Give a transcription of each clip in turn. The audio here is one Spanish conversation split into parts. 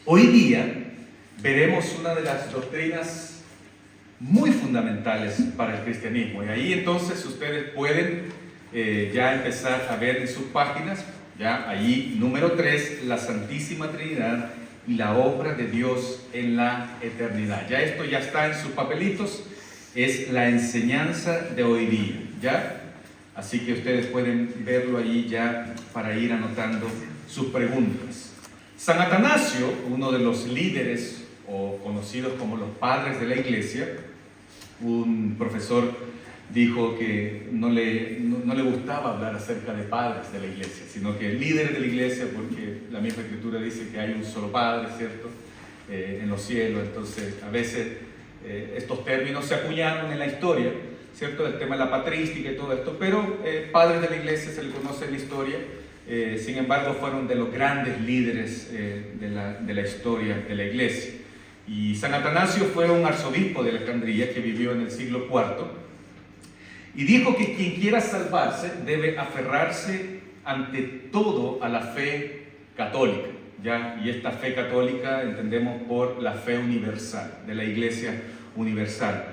Hoy día veremos una de las doctrinas muy fundamentales para el cristianismo. Y ahí entonces ustedes pueden ya empezar a ver en sus páginas, ya allí número 3, la Santísima Trinidad y la obra de Dios en la eternidad. Ya esto ya está en sus papelitos, es la enseñanza de hoy día, ¿ya? Así que ustedes pueden verlo allí ya para ir anotando sus preguntas. San Atanasio, uno de los líderes o conocidos como los padres de la iglesia, un profesor dijo que no le gustaba hablar acerca de padres de la iglesia, sino que líderes de la iglesia, porque la misma escritura dice que hay un solo padre, ¿cierto? En los cielos. Entonces a veces estos términos se acuñaron en la historia, ¿cierto? El tema de la patrística y todo esto, pero padres de la iglesia se le conoce en la historia. Sin embargo, fueron de los grandes líderes de la historia de la iglesia. Y San Atanasio fue un arzobispo de Alejandría que vivió en el siglo IV y dijo que quien quiera salvarse debe aferrarse ante todo a la fe católica, ¿ya? Y esta fe católica entendemos por la fe universal, de la Iglesia universal.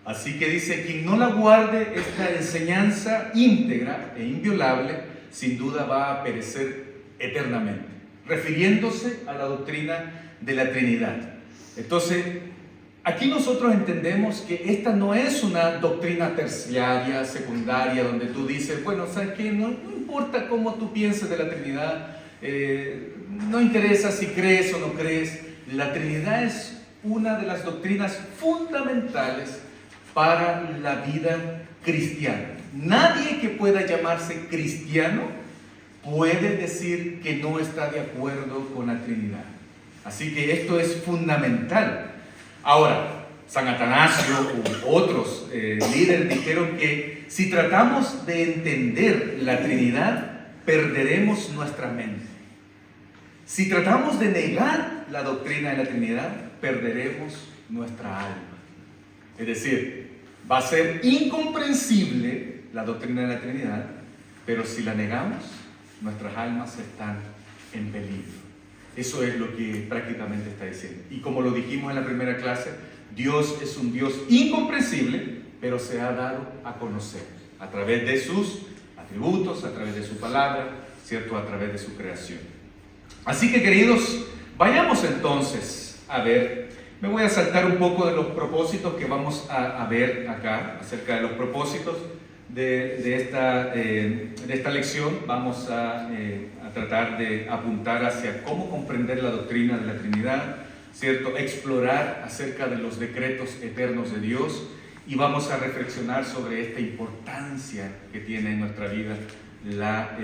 Así que dice, quien no la guarde esta enseñanza íntegra e inviolable, sin duda va a perecer eternamente, refiriéndose a la doctrina de la Trinidad. Entonces, aquí nosotros entendemos que esta no es una doctrina terciaria, secundaria, donde tú dices, bueno, ¿sabes qué? No importa cómo tú pienses de la Trinidad, no interesa si crees o no crees. La Trinidad es una de las doctrinas fundamentales para la vida cristiana. Nadie que pueda llamarse cristiano puede decir que no está de acuerdo con la Trinidad. Así que esto es fundamental. Ahora, San Atanasio u otros líderes dijeron que si tratamos de entender la Trinidad, perderemos nuestra mente. Si tratamos de negar la doctrina de la Trinidad, perderemos nuestra alma. Es decir, va a ser incomprensible la doctrina de la Trinidad, pero si la negamos, nuestras almas están en peligro. Eso es lo que prácticamente está diciendo. Y como lo dijimos en la primera clase, Dios es un Dios incomprensible, pero se ha dado a conocer a través de sus atributos, a través de su palabra, ¿cierto? A través de su creación. Así que, queridos, vayamos entonces a ver. Me voy a saltar un poco de los propósitos que vamos a ver acá, acerca de los propósitos de esta lección. Vamos a tratar de apuntar hacia cómo comprender la doctrina de la Trinidad, ¿cierto? Explorar acerca de los decretos eternos de Dios y vamos a reflexionar sobre esta importancia que tiene en nuestra vida la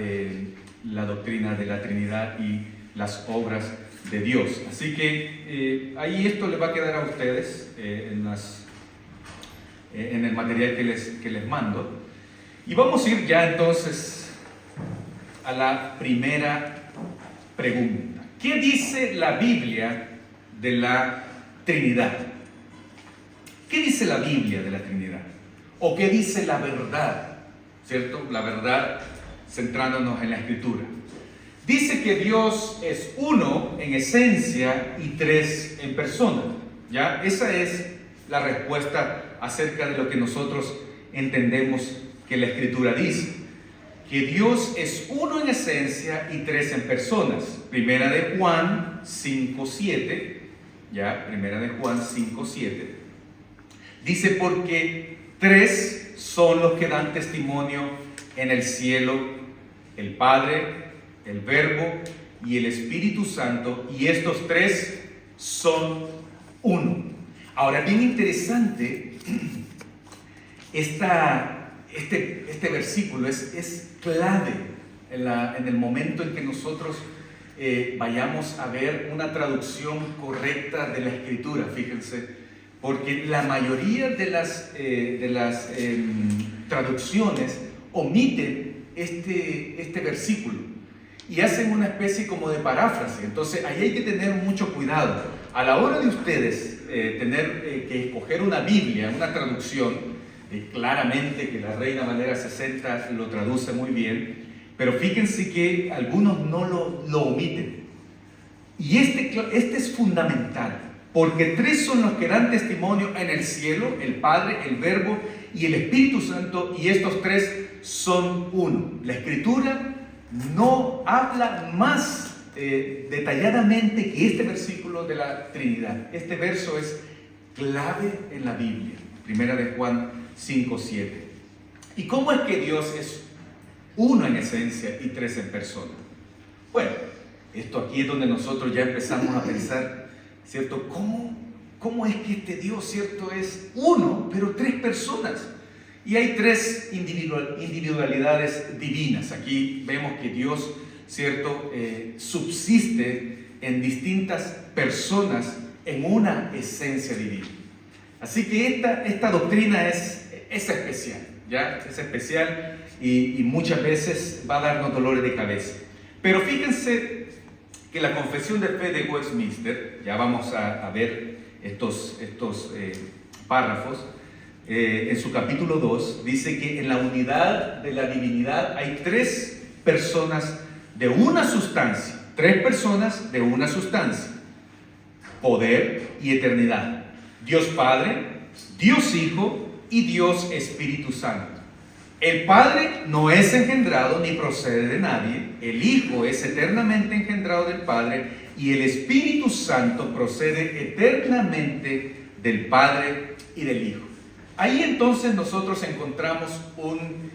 doctrina de la Trinidad y las obras de Dios. Así que ahí esto les va a quedar a ustedes en el material que les mando. Y vamos a ir ya entonces a la primera pregunta. ¿Qué dice la Biblia de la Trinidad? ¿Qué dice la Biblia de la Trinidad? ¿O qué dice la verdad? ¿Cierto? La verdad centrándonos en la Escritura. Dice que Dios es uno en esencia y tres en persona. ¿Ya? Esa es la respuesta acerca de lo que nosotros entendemos que la Escritura dice. Que Dios es uno en esencia y tres en personas. Primera de Juan 5:7. ¿Ya? Primera de Juan 5:7. Dice, porque tres son los que dan testimonio en el cielo: el Padre, el Verbo y el Espíritu Santo, y estos tres son uno. Ahora, bien interesante, este versículo es clave en el momento en que nosotros vayamos a ver una traducción correcta de la Escritura, fíjense, porque la mayoría de las traducciones omiten este versículo y hacen una especie como de paráfrase. Entonces ahí hay que tener mucho cuidado. A la hora de ustedes tener que escoger una Biblia, una traducción, claramente que la Reina Valera 60 lo traduce muy bien, pero fíjense que algunos no lo omiten. Y este es fundamental, porque tres son los que dan testimonio en el cielo: el Padre, el Verbo y el Espíritu Santo, y estos tres son uno. La Escritura no habla más detalladamente que este versículo de la Trinidad. Este verso es clave en la Biblia, Primera de Juan 5:7. ¿Y cómo es que Dios es uno en esencia y tres en persona? Bueno, esto aquí es donde nosotros ya empezamos a pensar, ¿cierto? ¿Cómo es que este Dios, ¿cierto?, es uno, pero tres personas? Y hay tres individualidades divinas. Aquí vemos que Dios, ¿cierto?, subsiste en distintas personas en una esencia divina. Así que esta doctrina es especial, ¿ya? Es especial y muchas veces va a darnos dolores de cabeza. Pero fíjense que la Confesión de Fe de Westminster, ya vamos a ver estos párrafos, en su capítulo 2, dice que en la unidad de la divinidad hay tres personas de una sustancia, tres personas de una sustancia, poder y eternidad: Dios Padre, Dios Hijo y Dios Espíritu Santo. El Padre no es engendrado ni procede de nadie, el Hijo es eternamente engendrado del Padre y el Espíritu Santo procede eternamente del Padre y del Hijo. Ahí entonces nosotros encontramos un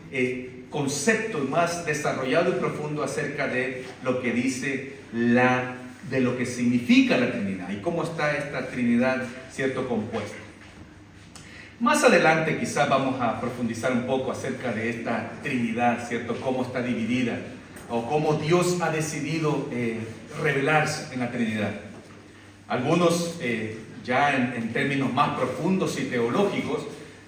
concepto más desarrollado y profundo acerca de lo que dice de lo que significa la Trinidad y cómo está esta Trinidad, ¿cierto?, compuesta. Más adelante quizás vamos a profundizar un poco acerca de esta Trinidad, ¿cierto?, cómo está dividida o cómo Dios ha decidido revelarse en la Trinidad. Algunos ya en términos más profundos y teológicos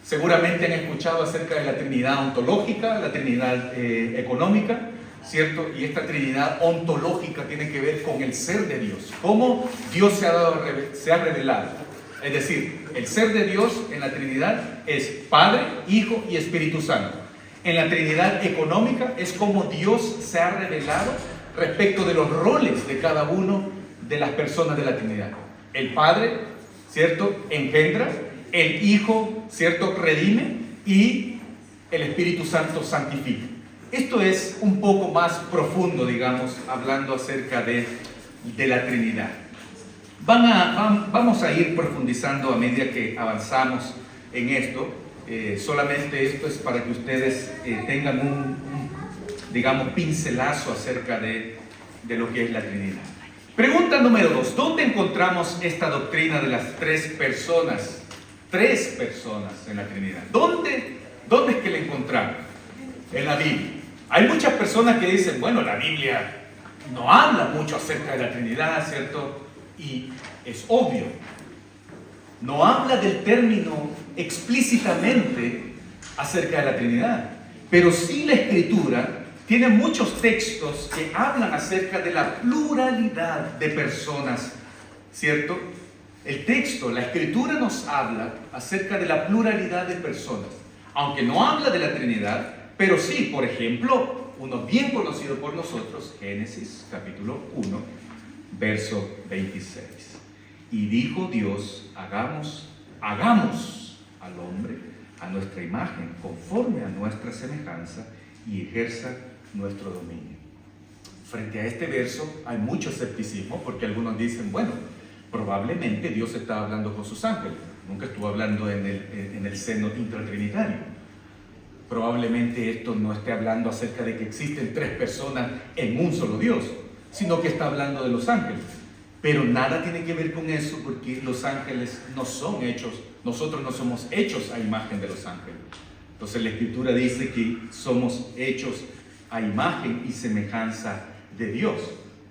seguramente han escuchado acerca de la Trinidad ontológica, la Trinidad económica, ¿cierto? Y esta Trinidad ontológica tiene que ver con el ser de Dios, cómo Dios se ha revelado. Es decir, el ser de Dios en la Trinidad es Padre, Hijo y Espíritu Santo. En la Trinidad económica es como Dios se ha revelado respecto de los roles de cada uno de las personas de la Trinidad. El Padre, ¿cierto?, engendra, el Hijo, ¿cierto?, redime, y el Espíritu Santo santifica. Esto es un poco más profundo, digamos, hablando acerca de la Trinidad. Vamos a ir profundizando a medida que avanzamos en esto. Solamente esto es para que ustedes tengan digamos, pincelazo acerca de lo que es la Trinidad. Pregunta número 2. ¿Dónde encontramos esta doctrina de las tres personas? Tres personas en la Trinidad. ¿Dónde es que la encontramos? En la Biblia. Hay muchas personas que dicen, bueno, la Biblia no habla mucho acerca de la Trinidad, ¿cierto? Y es obvio, no habla del término explícitamente acerca de la Trinidad, pero sí la Escritura tiene muchos textos que hablan acerca de la pluralidad de personas, ¿cierto? El texto, la Escritura nos habla acerca de la pluralidad de personas, aunque no habla de la Trinidad, pero sí, por ejemplo, uno bien conocido por nosotros, Génesis capítulo 1, verso 26. Y dijo Dios, hagamos al hombre a nuestra imagen, conforme a nuestra semejanza, y ejerza nuestro dominio. Frente a este verso hay mucho escepticismo, porque algunos dicen, bueno, probablemente Dios está hablando con sus ángeles, nunca estuvo hablando en el seno intratrinitario. Probablemente esto no esté hablando acerca de que existen tres personas en un solo Dios, sino que está hablando de los ángeles. Pero nada tiene que ver con eso, porque los ángeles no son hechos, nosotros no somos hechos a imagen de los ángeles. Entonces la Escritura dice que somos hechos a imagen y semejanza de Dios.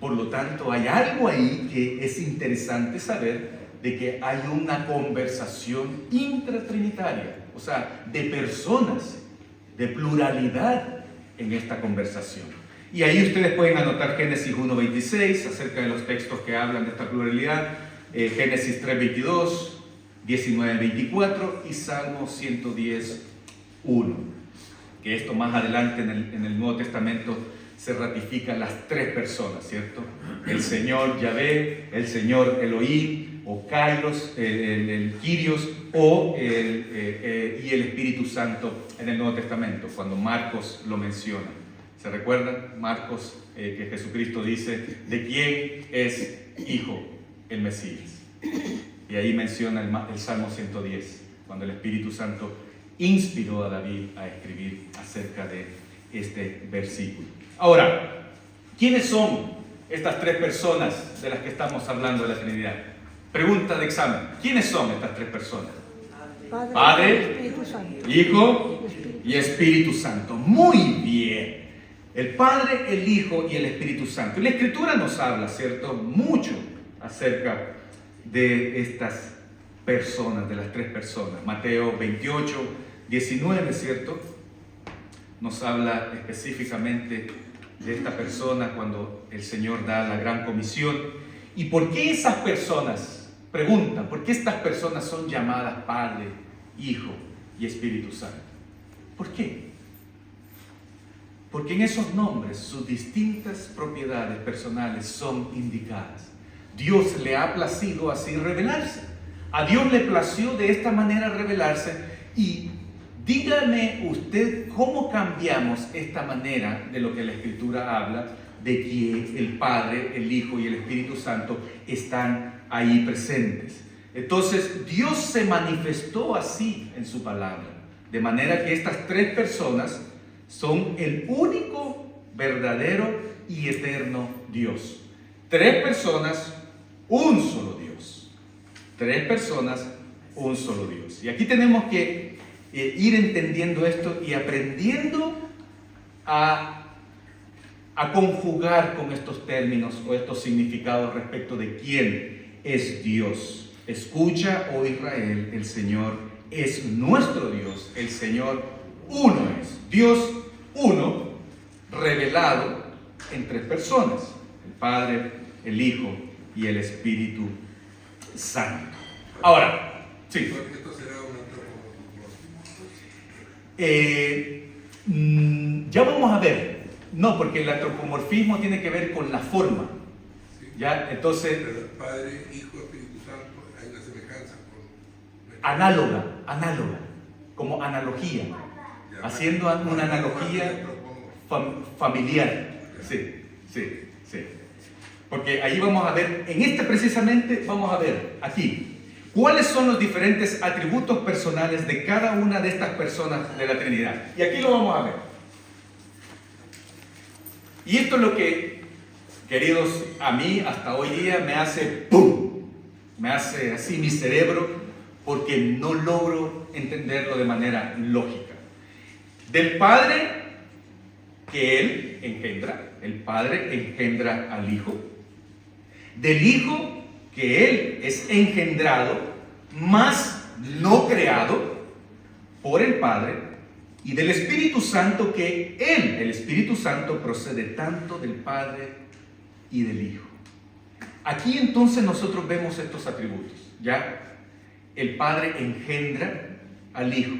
Por lo tanto, hay algo ahí que es interesante saber, de que hay una conversación intratrinitaria, o sea, de personas, de pluralidad en esta conversación. Y ahí ustedes pueden anotar Génesis 1:26 acerca de los textos que hablan de esta pluralidad, Génesis 3:22, 19:24 y Salmo 110:1. Que esto más adelante en el Nuevo Testamento se ratifican las tres personas, ¿cierto? El Señor Yahvé, el Señor Elohim, o Kairos, el Kyrios, y el Espíritu Santo en el Nuevo Testamento, cuando Marcos lo menciona. ¿Se recuerdan? Marcos, que Jesucristo dice, ¿de quién es hijo el Mesías? Y ahí menciona el Salmo 110, cuando el Espíritu Santo inspiró a David a escribir acerca de este versículo. Ahora, ¿quiénes son estas tres personas de las que estamos hablando de la Trinidad? Pregunta de examen. ¿Quiénes son estas tres personas? Padre, Hijo y Espíritu Santo. Muy bien. El Padre, el Hijo y el Espíritu Santo. Y la Escritura nos habla, ¿cierto?, mucho acerca de estas personas, de las tres personas. Mateo 28, 19, ¿cierto?, nos habla específicamente de esta persona cuando el Señor da la gran comisión. ¿Y por qué esas personas, preguntan, por qué estas personas son llamadas Padre, Hijo y Espíritu Santo? ¿Por qué? Porque en esos nombres sus distintas propiedades personales son indicadas. Dios le ha placido así revelarse. A Dios le plació de esta manera revelarse. Y dígame usted cómo cambiamos esta manera de lo que la Escritura habla, de que el Padre, el Hijo y el Espíritu Santo están ahí presentes. Entonces Dios se manifestó así en su palabra, de manera que estas tres personas son el único, verdadero y eterno Dios. Tres personas, un solo Dios. Tres personas, un solo Dios. Y aquí tenemos que ir entendiendo esto y aprendiendo a conjugar con estos términos o estos significados respecto de quién es Dios. Escucha, oh Israel, el Señor es nuestro Dios, el Señor uno es. Dios uno, revelado en tres personas: el Padre, el Hijo y el Espíritu Santo. Ahora, sí. ¿Esto será un Ya vamos a ver. No, porque el antropomorfismo tiene que ver con la forma. sí. ¿Ya? Entonces, Pero Padre, Hijo, Espíritu Santo, hay una semejanza con... análoga, como analogía, Ya, haciendo una analogía familiar. Sí. Porque ahí vamos a ver, en este precisamente vamos a ver aquí, ¿cuáles son los diferentes atributos personales de cada una de estas personas de la Trinidad? Y aquí lo vamos a ver. Y esto es lo que, queridos, a mí hasta hoy día me hace ¡pum! Me hace así mi cerebro, porque no logro entenderlo de manera lógica. Del Padre que Él engendra, el Padre engendra al Hijo. Del Hijo que Él es engendrado, mas no creado por el Padre. Y del Espíritu Santo que Él, el Espíritu Santo, procede tanto del Padre y del Hijo. Aquí entonces nosotros vemos estos atributos. Ya el Padre engendra al Hijo.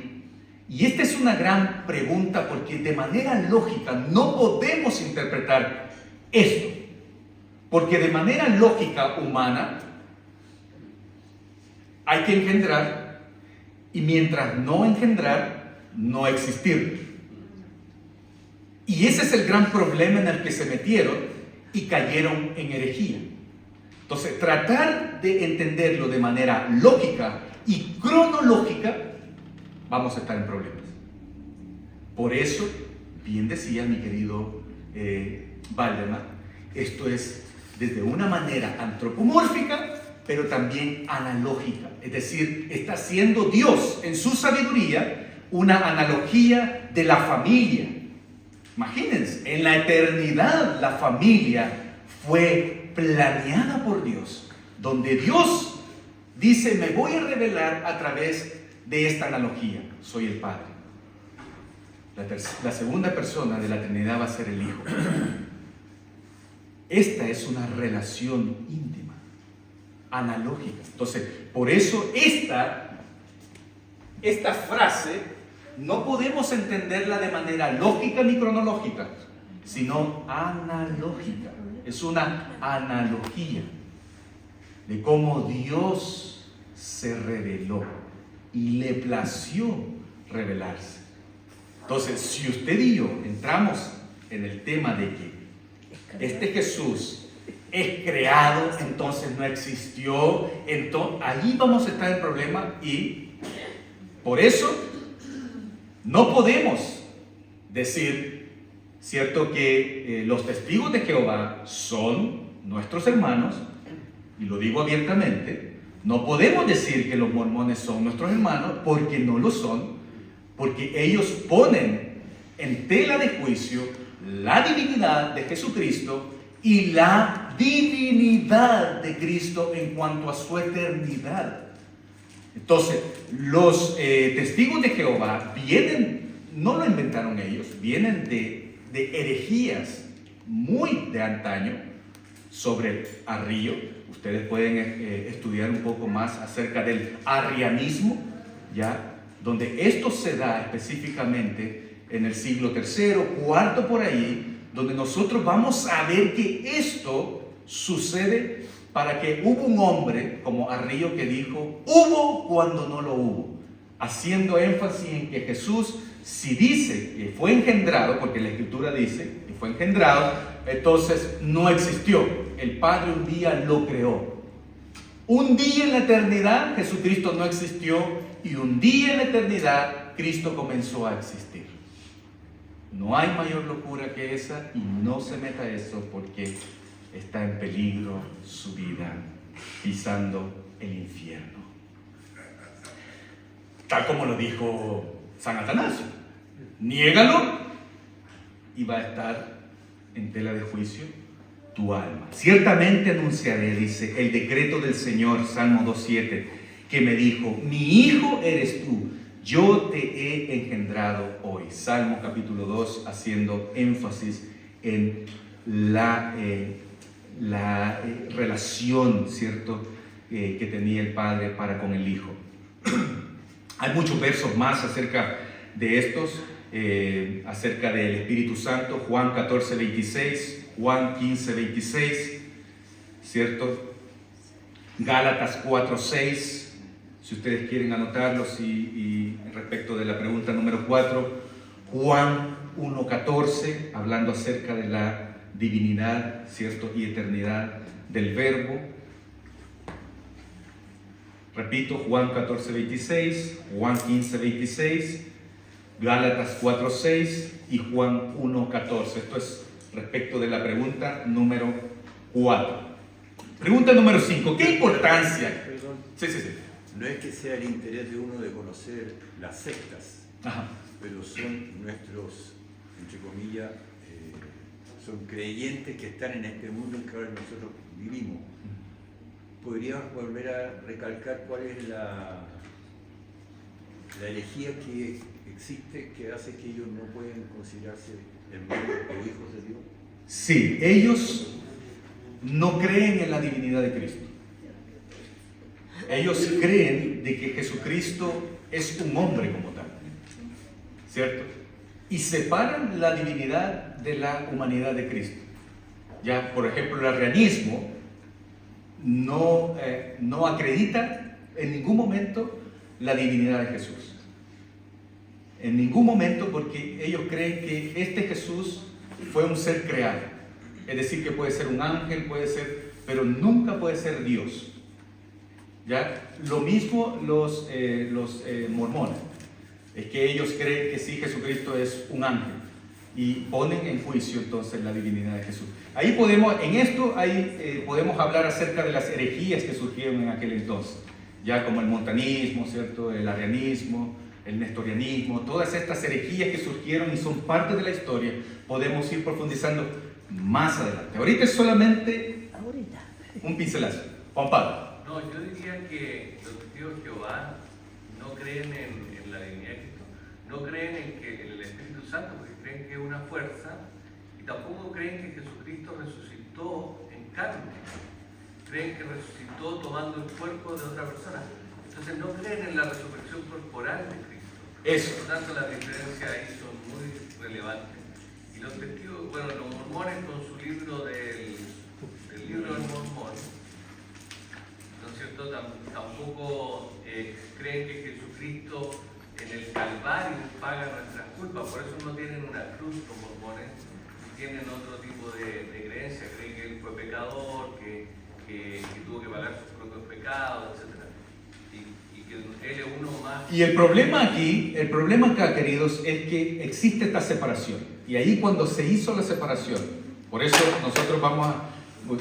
Y esta es una gran pregunta, porque de manera lógica no podemos interpretar esto. Porque de manera lógica humana hay que engendrar, y mientras no engendrar, no existir. Y ese es el gran problema en el que se metieron y cayeron en herejía. Entonces, tratar de entenderlo de manera lógica y cronológica, vamos a estar en problemas. Por eso, bien decía mi querido Valdemar, esto es desde una manera antropomórfica, pero también analógica. Es decir, está haciendo Dios en su sabiduría una analogía de la familia. Imagínense, en la eternidad la familia fue planeada por Dios, donde Dios dice: me voy a revelar a través de esta analogía. Soy el Padre. La segunda persona de la Trinidad va a ser el Hijo. Esta es una relación íntima, analógica. Entonces, por eso esta frase no podemos entenderla de manera lógica ni cronológica. sino analógica. Es una analogía de cómo Dios se reveló y le plació revelarse. Entonces, si usted y yo entramos en el tema de que este Jesús es creado, entonces no existió, entonces ahí vamos a estar en problema, y por eso no podemos decir, cierto, que los testigos de Jehová son nuestros hermanos, y lo digo abiertamente. No podemos decir que los mormones son nuestros hermanos, porque no lo son, porque ellos ponen en tela de juicio la divinidad de Jesucristo y la divinidad de Cristo en cuanto a su eternidad. Entonces, los testigos de Jehová vienen, no lo inventaron ellos, vienen de herejías muy de antaño sobre Arrío. Ustedes pueden estudiar un poco más acerca del arrianismo, ¿ya? Donde esto se da específicamente en el siglo III, IV por ahí, donde nosotros vamos a ver que esto sucede para que hubo un hombre como Arrío que dijo, hubo cuando no lo hubo, haciendo énfasis en que Jesús, si dice que fue engendrado, porque la Escritura dice que fue engendrado, entonces no existió. El Padre un día lo creó. Un día en la eternidad Jesucristo no existió, y un día en la eternidad Cristo comenzó a existir. No hay mayor locura que esa, y no se meta a eso, porque está en peligro su vida pisando el infierno. Tal como lo dijo San Atanasio, niégalo y va a estar en tela de juicio tu alma. Ciertamente anunciaré, dice el decreto del Señor, Salmo 2:7, que me dijo, mi hijo eres tú, yo te he engendrado hoy. Salmo capítulo 2, haciendo énfasis en la relación, ¿cierto?, que tenía el Padre para con el Hijo. Hay muchos versos más acerca de estos, acerca del Espíritu Santo. Juan 14:26, Juan 15:26, ¿cierto? Gálatas 4:6, si ustedes quieren anotarlos, y respecto de la pregunta número 4, Juan 1:14, hablando acerca de la divinidad, ¿cierto?, y eternidad del Verbo. Repito, Juan 14:26, Juan 15:26, Gálatas 4:6 y Juan 1:14. Esto es respecto de la pregunta número 4. Pregunta número 5. ¿Qué importancia? Perdón. Sí. No es que sea el interés de uno de conocer las sectas, Ajá. pero son nuestros, entre comillas, son creyentes que están en este mundo en que ahora nosotros vivimos. ¿Podrías volver a recalcar cuál es la herejía que existe, que hace que ellos no pueden considerarse hermanos o hijos de Dios? Sí, ellos no creen en la divinidad de Cristo. Ellos creen de que Jesucristo es un hombre como tal, ¿cierto? Y separan la divinidad de la humanidad de Cristo. Ya, por ejemplo, el arrianismo no acredita en ningún momento la divinidad de Jesús. En ningún momento, porque ellos creen que este Jesús fue un ser creado. Es decir, que puede ser un ángel, puede ser, pero nunca puede ser Dios. ¿Ya? Lo mismo los mormones. Es que ellos creen que sí, Jesucristo es un ángel, y ponen en juicio entonces la divinidad de Jesús. Ahí podemos hablar acerca de las herejías que surgieron en aquel entonces, ya como el montanismo, ¿cierto?, el arrianismo, el nestorianismo, todas estas herejías que surgieron y son parte de la historia. Podemos ir profundizando más adelante. Ahorita es solamente un pincelazo. Juan Pablo. No, yo diría que los testigos de Jehová no creen en la divinidad de Cristo, no creen en el Espíritu Santo, porque creen que es una fuerza, y tampoco creen que Jesucristo resucitó en carne, creen que resucitó tomando el cuerpo de otra persona. Entonces no creen en la resurrección corporal de Cristo. Eso. Por lo tanto, las diferencias ahí son muy relevantes. Y los testigos, bueno, los mormones con su libro del libro del mormón, ¿no es cierto? Tampoco creen que Jesucristo en el Calvario paga nuestras culpas, por eso no tienen una cruz los mormones, tienen otro tipo de creencia, creen que él fue pecador, que tuvo que pagar sus propios pecados, etc. Y que él es uno más. Y el problema acá, queridos, es que existe esta separación. Y ahí cuando se hizo la separación, por eso nosotros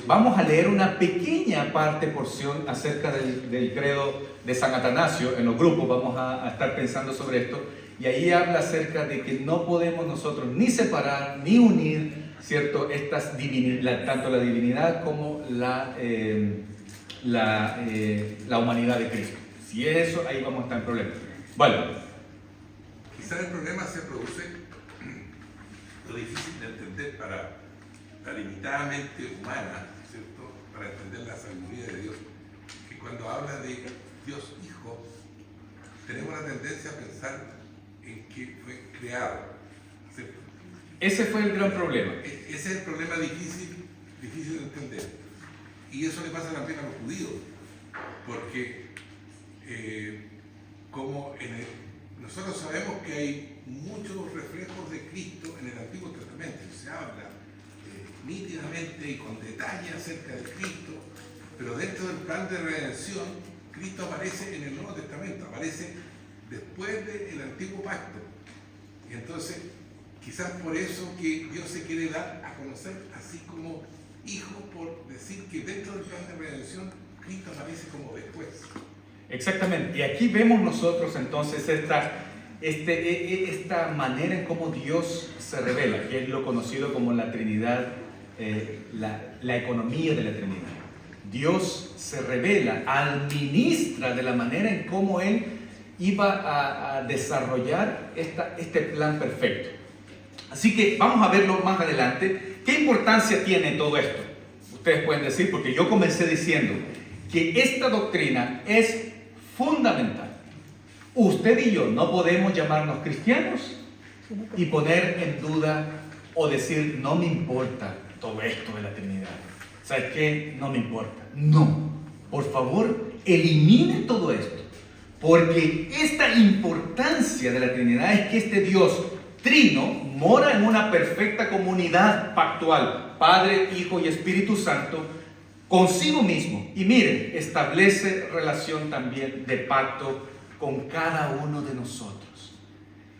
vamos a leer una pequeña porción acerca del credo de San Atanasio. En los grupos vamos a estar pensando sobre esto. Y ahí habla acerca de que no podemos nosotros ni separar, ni unir, ¿cierto? Tanto la divinidad como la humanidad de Cristo. Si es eso, ahí vamos a estar en problemas. Bueno. Quizás el problema se produce, lo difícil de entender para la limitada mente humana, ¿cierto? Para entender la sabiduría de Dios, que cuando habla de Dios Hijo, tenemos la tendencia a pensar en que fue creado, ¿cierto? Ese fue el gran problema. Ese es el problema difícil de entender. Y eso le pasa también a los judíos, porque nosotros sabemos que hay muchos reflejos de Cristo en el Antiguo Testamento, se habla nítidamente y con detalle acerca de Cristo, pero dentro del plan de redención, Cristo aparece en el Nuevo Testamento, aparece después del Antiguo Pacto. Y entonces, quizás por eso que Dios se quiere dar a conocer así como Hijo, por decir que dentro del plan de redención, Cristo aparece como después. Exactamente. Y aquí vemos nosotros entonces esta manera en cómo Dios se revela, que es lo conocido como la Trinidad, la economía de la Trinidad. Dios se revela, administra de la manera en cómo Él iba a desarrollar este plan perfecto. Así que vamos a verlo más adelante. ¿Qué importancia tiene todo esto? Ustedes pueden decir, porque yo comencé diciendo que esta doctrina es fundamental. Usted y yo no podemos llamarnos cristianos y poner en duda o decir, no me importa todo esto de la Trinidad. ¿Sabes qué? No me importa. No, por favor, elimine todo esto. Porque esta importancia de la Trinidad es que este Dios trino mora en una perfecta comunidad pactual, Padre, Hijo y Espíritu Santo, consigo mismo. Y miren, establece relación también de pacto con cada uno de nosotros.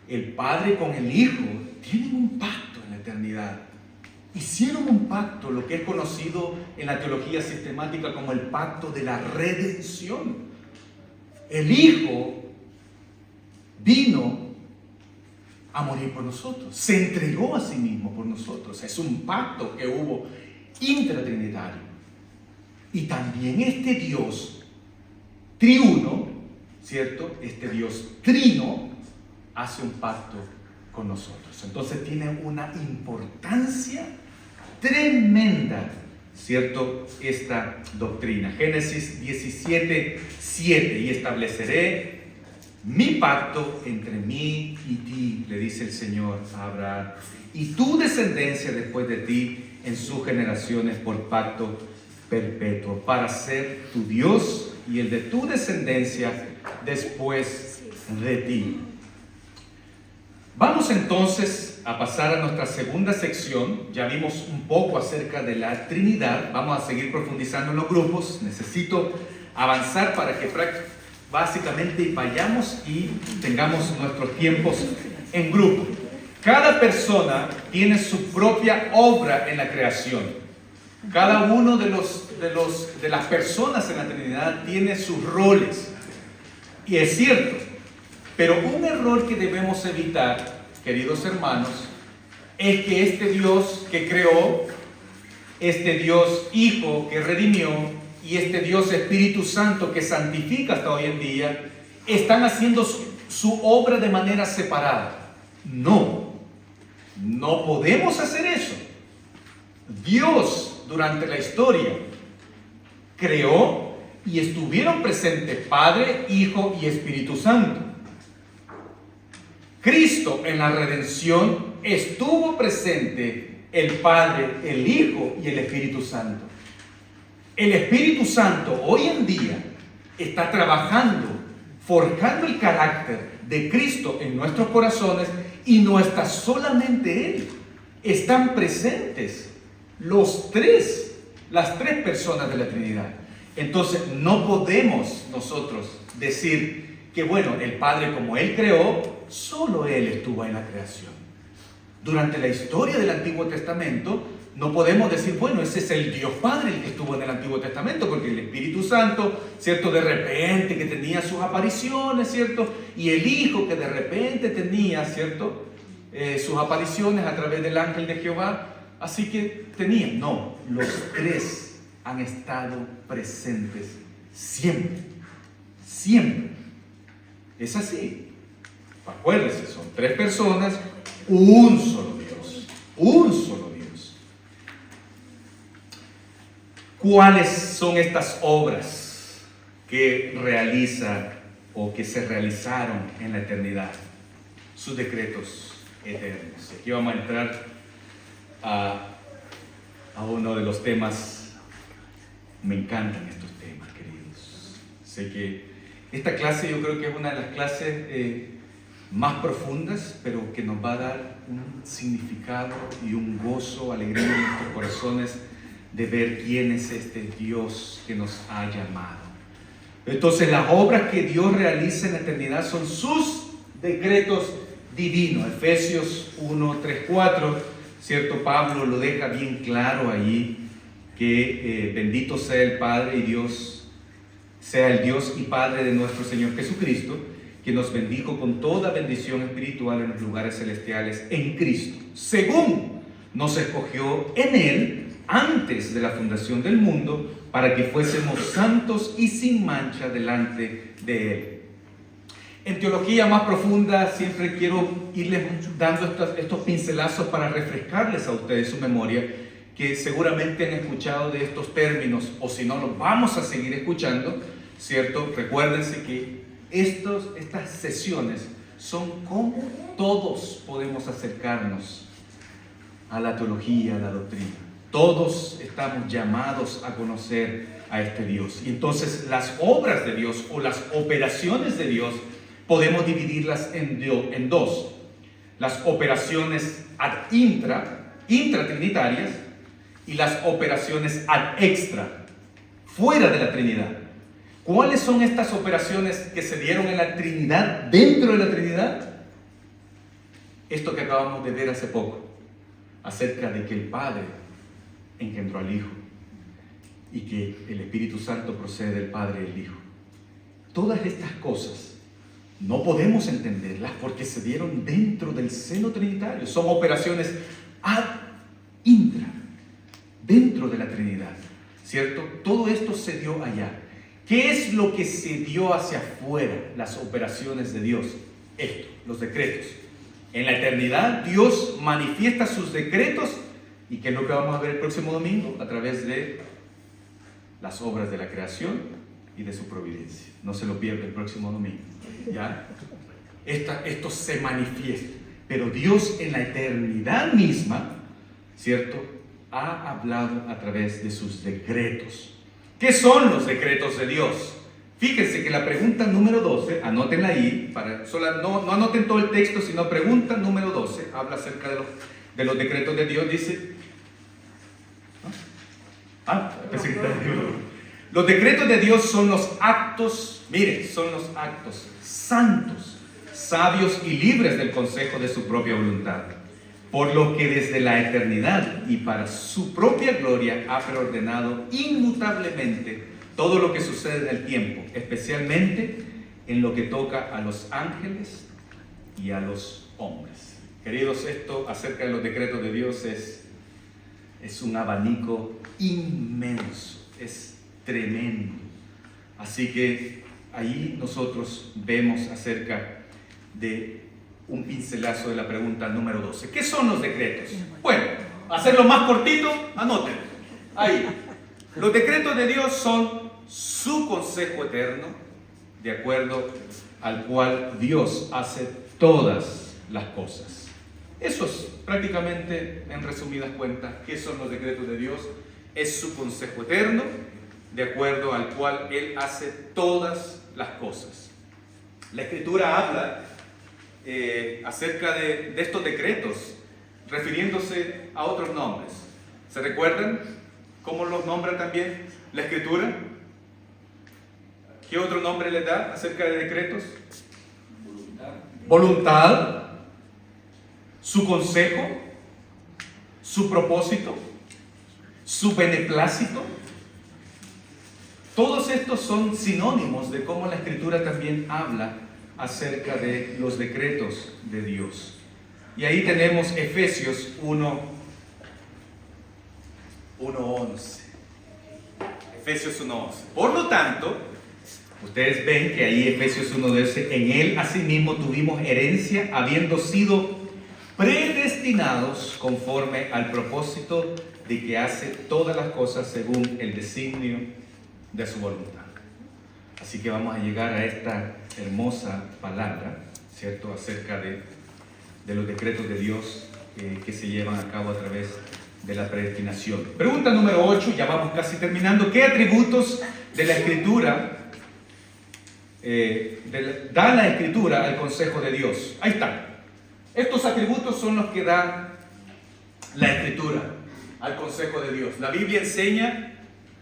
El Padre con el Hijo tienen un pacto en la eternidad. Hicieron un pacto, lo que es conocido en la teología sistemática como el pacto de la redención. El Hijo vino a morir por nosotros, se entregó a sí mismo por nosotros. Es un pacto que hubo intratrinitario. Y también este Dios triuno, ¿cierto? Este Dios trino hace un pacto con nosotros. Entonces tiene una importancia tremenda, ¿cierto? Esta doctrina. Génesis 17:7, y estableceré mi pacto entre mí y ti, le dice el Señor a Abraham, y tu descendencia después de ti en sus generaciones por pacto perpetuo, para ser tu Dios y el de tu descendencia después de ti. Vamos entonces a pasar a nuestra segunda sección. Ya vimos un poco acerca de la Trinidad. Vamos a seguir profundizando en los grupos. Necesito avanzar para que básicamente vayamos y tengamos nuestros tiempos en grupo. Cada persona tiene su propia obra en la creación. Cada uno de las personas en la Trinidad tiene sus roles. Y es cierto, pero un error que debemos evitar, queridos hermanos, es que este Dios que creó, este Dios Hijo que redimió y este Dios Espíritu Santo que santifica hasta hoy en día, están haciendo su obra de manera separada. No podemos hacer eso. Dios durante la historia creó y estuvieron presentes Padre, Hijo y Espíritu Santo. Cristo en la redención estuvo presente el Padre, el Hijo y el Espíritu Santo. El Espíritu Santo hoy en día está trabajando, forjando el carácter de Cristo en nuestros corazones, y no está solamente Él, están presentes las tres personas de la Trinidad. Entonces no podemos nosotros decir que bueno, el Padre como Él creó, solo Él estuvo en la creación. Durante la historia del Antiguo Testamento no podemos decir, bueno, ese es el Dios Padre el que estuvo en el Antiguo Testamento, porque el Espíritu Santo, ¿cierto? De repente que tenía sus apariciones, ¿cierto? Y el Hijo que de repente tenía, ¿cierto? Sus apariciones a través del ángel de Jehová. Así que tenían, no, los tres han estado presentes siempre, siempre. Es así. Acuérdense, son tres personas, un solo Dios, un solo Dios. ¿Cuáles son estas obras que realiza o que se realizaron en la eternidad? Sus decretos eternos. Aquí vamos a entrar a uno de los temas. Me encantan estos temas, queridos. Sé que esta clase yo creo que es una de las clases más profundas, pero que nos va a dar un significado y un gozo, alegría en nuestros corazones de ver quién es este Dios que nos ha llamado. Entonces, las obras que Dios realiza en la eternidad son sus decretos divinos. Efesios 1, 3, 4, ¿cierto? Pablo lo deja bien claro allí, que bendito sea el Padre y Dios, sea el Dios y Padre de nuestro Señor Jesucristo, que nos bendijo con toda bendición espiritual en los lugares celestiales en Cristo, según nos escogió en Él antes de la fundación del mundo, para que fuésemos santos y sin mancha delante de Él. En teología más profunda siempre quiero irles dando estos pincelazos para refrescarles a ustedes su memoria, que seguramente han escuchado de estos términos, o si no, los vamos a seguir escuchando, ¿cierto? Recuérdense que estas sesiones son cómo todos podemos acercarnos a la teología, a la doctrina. Todos estamos llamados a conocer a este Dios. Y entonces las obras de Dios o las operaciones de Dios podemos dividirlas en dos. Las operaciones ad intratrinitarias, y las operaciones ad extra, fuera de la Trinidad. ¿Cuáles son estas operaciones que se dieron en la Trinidad, dentro de la Trinidad? Esto que acabamos de ver hace poco, acerca de que el Padre engendró al Hijo y que el Espíritu Santo procede del Padre y del Hijo. Todas estas cosas no podemos entenderlas porque se dieron dentro del seno trinitario. Son operaciones ad intra, dentro de la Trinidad, ¿cierto? Todo esto se dio allá. ¿Qué es lo que se dio hacia afuera? Las operaciones de Dios. Esto, los decretos. En la eternidad Dios manifiesta sus decretos. ¿Y qué es lo que vamos a ver el próximo domingo? A través de las obras de la creación y de su providencia. No se lo pierda el próximo domingo, ¿ya? Esto se manifiesta. Pero Dios en la eternidad misma, ¿cierto?, ha hablado a través de sus decretos. ¿Qué son los decretos de Dios? Fíjense que la pregunta número 12, anótenla ahí, no anoten todo el texto, sino pregunta número 12, habla acerca de los decretos de Dios, dice... Los decretos de Dios son los actos, miren, son los actos santos, sabios y libres del consejo de su propia voluntad, por lo que desde la eternidad y para su propia gloria ha preordenado inmutablemente todo lo que sucede en el tiempo, especialmente en lo que toca a los ángeles y a los hombres. Queridos, esto acerca de los decretos de Dios es un abanico inmenso, es tremendo. Así que ahí nosotros vemos acerca de un pincelazo de la pregunta número 12. ¿Qué son los decretos? Bueno, hacerlo más cortito, anoten. Ahí. Los decretos de Dios son su consejo eterno, de acuerdo al cual Dios hace todas las cosas. Eso es prácticamente, en resumidas cuentas, ¿qué son los decretos de Dios? Es su consejo eterno, de acuerdo al cual Él hace todas las cosas. La Escritura habla acerca de estos decretos, refiriéndose a otros nombres. ¿Se recuerdan cómo los nombra también la Escritura? ¿Qué otro nombre le da acerca de decretos? Voluntad, su consejo, su propósito, su beneplácito. Todos estos son sinónimos de cómo la Escritura también habla acerca de los decretos de Dios. Y ahí tenemos Efesios 1:11. Efesios 1:11. Por lo tanto, ustedes ven que ahí Efesios 1:12, en Él asimismo tuvimos herencia, habiendo sido predestinados conforme al propósito de que hace todas las cosas según el designio de su voluntad. Así que vamos a llegar a esta hermosa palabra, ¿cierto?, acerca de los decretos de Dios que se llevan a cabo a través de la predestinación. Pregunta número 8, ya vamos casi terminando. ¿Qué atributos de la Escritura da la Escritura al consejo de Dios? Ahí están. Estos atributos son los que da la Escritura al consejo de Dios. La Biblia enseña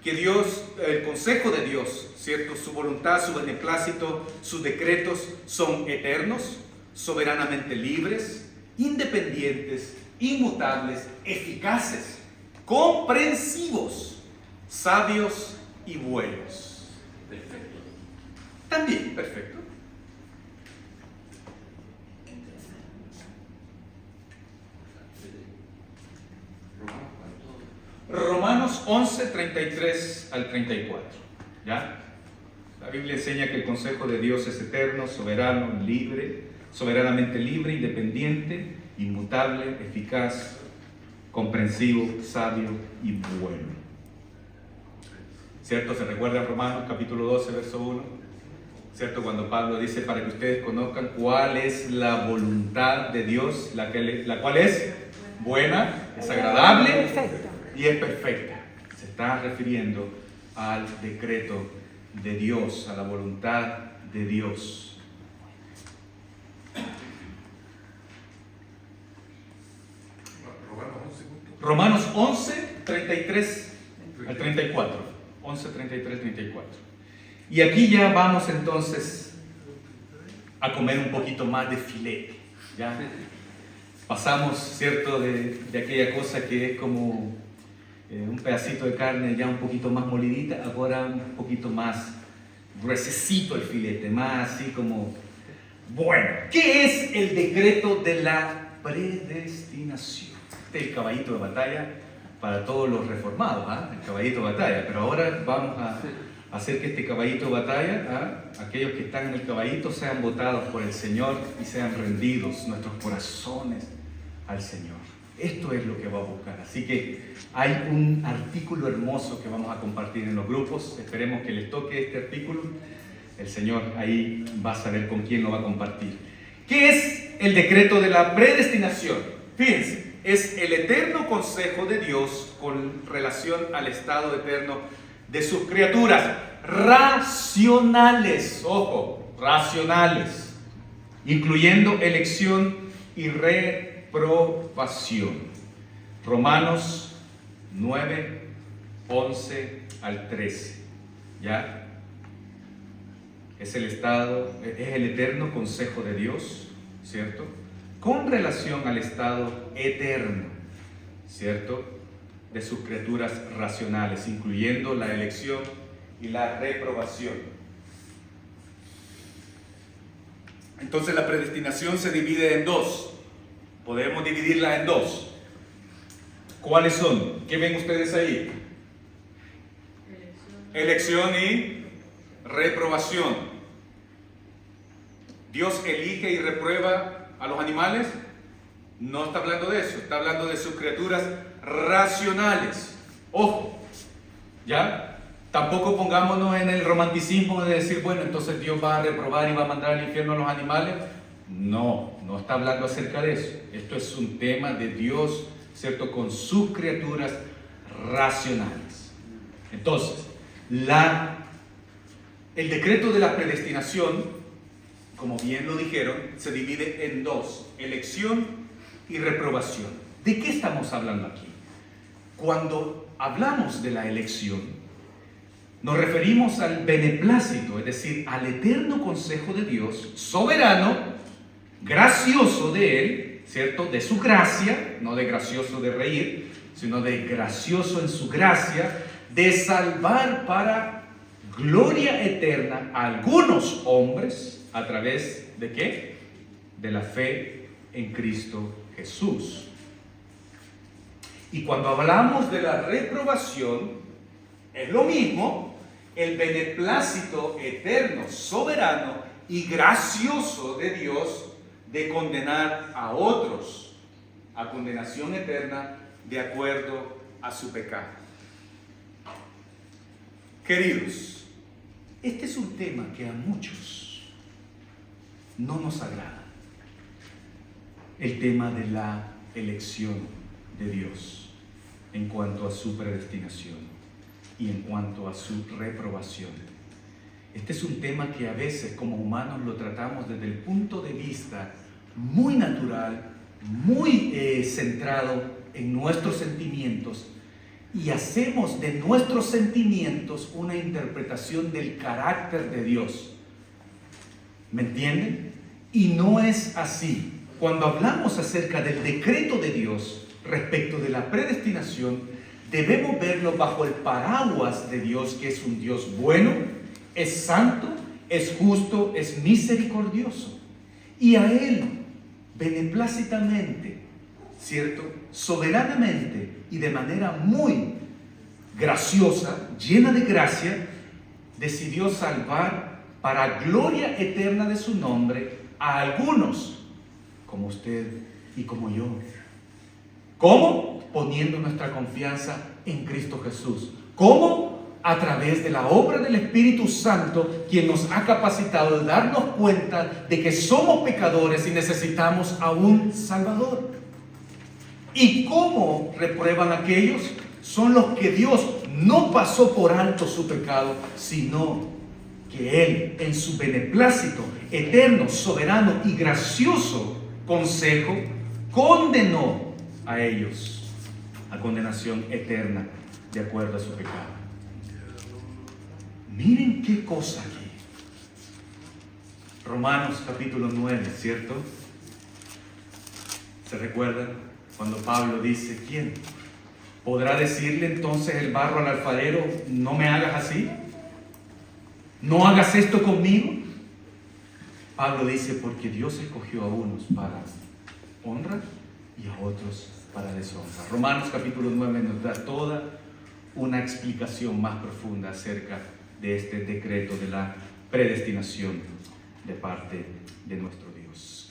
que Dios, el consejo de Dios, ¿cierto?, su voluntad, su beneplácito, sus decretos son eternos, soberanamente libres, independientes, inmutables, eficaces, comprensivos, sabios y buenos. Perfecto. También perfecto. Romanos 11, 33 al 34. ¿Ya? La Biblia enseña que el consejo de Dios es eterno, soberano, libre, soberanamente libre, independiente, inmutable, eficaz, comprensivo, sabio y bueno. ¿Cierto? ¿Se recuerda Romanos capítulo 12, verso 1? ¿Cierto? Cuando Pablo dice, para que ustedes conozcan cuál es la voluntad de Dios, la cual es buena, es agradable y es perfecta. Se está refiriendo al decreto de Dios, a la voluntad de Dios. Romanos 11, 33 al 34. 11, 33, 34. Y aquí ya vamos entonces a comer un poquito más de filete. ¿Ya? Pasamos, ¿cierto?, de aquella cosa que es como un pedacito de carne ya un poquito más molidita, ahora un poquito más gruesecito el filete, más así como... Bueno, ¿qué es el decreto de la predestinación? Este es el caballito de batalla para todos los reformados, el caballito de batalla. Pero ahora vamos a hacer que este caballito de batalla, aquellos que están en el caballito, sean votados por el Señor y sean rendidos nuestros corazones al Señor. Esto es lo que va a buscar. Así que hay un artículo hermoso que vamos a compartir en los grupos. Esperemos que les toque este artículo. El Señor ahí va a saber con quién lo va a compartir. ¿Qué es el decreto de la predestinación? Fíjense, es el eterno consejo de Dios con relación al estado eterno de sus criaturas racionales. Ojo, racionales, incluyendo elección y reprobación. Romanos 9, 11 al 13. ¿Ya? Es el estado, es el eterno consejo de Dios, ¿cierto?, con relación al estado eterno, ¿cierto?, de sus criaturas racionales, incluyendo la elección y la reprobación. Entonces la predestinación se divide en dos. Podemos dividirla en dos. ¿Cuáles son? ¿Qué ven ustedes ahí? Elección y reprobación. ¿Dios elige y reprueba a los animales? No está hablando de eso, está hablando de sus criaturas racionales. Ojo, ¿ya? Tampoco pongámonos en el romanticismo de decir, bueno, entonces Dios va a reprobar y va a mandar al infierno a los animales. No, no está hablando acerca de eso. Esto es un tema de Dios, ¿cierto? Con sus criaturas racionales. Entonces, el decreto de la predestinación, como bien lo dijeron, se divide en dos: elección y reprobación. ¿De qué estamos hablando aquí? Cuando hablamos de la elección, nos referimos al beneplácito, es decir, al eterno consejo de Dios, soberano, gracioso de Él, ¿cierto? De su gracia, no de gracioso de reír, sino de gracioso en su gracia, de salvar para gloria eterna a algunos hombres, ¿a través de qué? De la fe en Cristo Jesús. Y cuando hablamos de la reprobación, es lo mismo: el beneplácito eterno, soberano y gracioso de Dios de condenar a otros a condenación eterna de acuerdo a su pecado. Queridos, este es un tema que a muchos no nos agrada: el tema de la elección de Dios en cuanto a su predestinación y en cuanto a su reprobación. Este es un tema que a veces como humanos lo tratamos desde el punto de vista muy natural, muy centrado en nuestros sentimientos, y hacemos de nuestros sentimientos una interpretación del carácter de Dios. ¿Me entienden? Y no es así. Cuando hablamos acerca del decreto de Dios respecto de la predestinación, debemos verlo bajo el paraguas de Dios, que es un Dios bueno, es santo, es justo, es misericordioso. Y a Él, beneplácitamente, ¿cierto? Soberanamente y de manera muy graciosa, llena de gracia, decidió salvar para gloria eterna de su nombre a algunos, como usted y como yo. ¿Cómo? Poniendo nuestra confianza en Cristo Jesús. ¿Cómo? A través de la obra del Espíritu Santo, quien nos ha capacitado de darnos cuenta de que somos pecadores y necesitamos a un Salvador. ¿Y cómo reprueban aquellos? Son los que Dios no pasó por alto su pecado, sino que Él, en su beneplácito eterno, soberano y gracioso consejo, condenó a ellos a condenación eterna de acuerdo a su pecado. Miren qué cosa aquí. Romanos capítulo 9, ¿cierto? ¿Se recuerdan cuando Pablo dice: ¿quién podrá decirle entonces el barro al alfarero, no me hagas así? ¿No hagas esto conmigo? Pablo dice: porque Dios escogió a unos para honra y a otros para deshonra. Romanos capítulo 9 nos da toda una explicación más profunda acerca de este decreto de la predestinación de parte de nuestro Dios.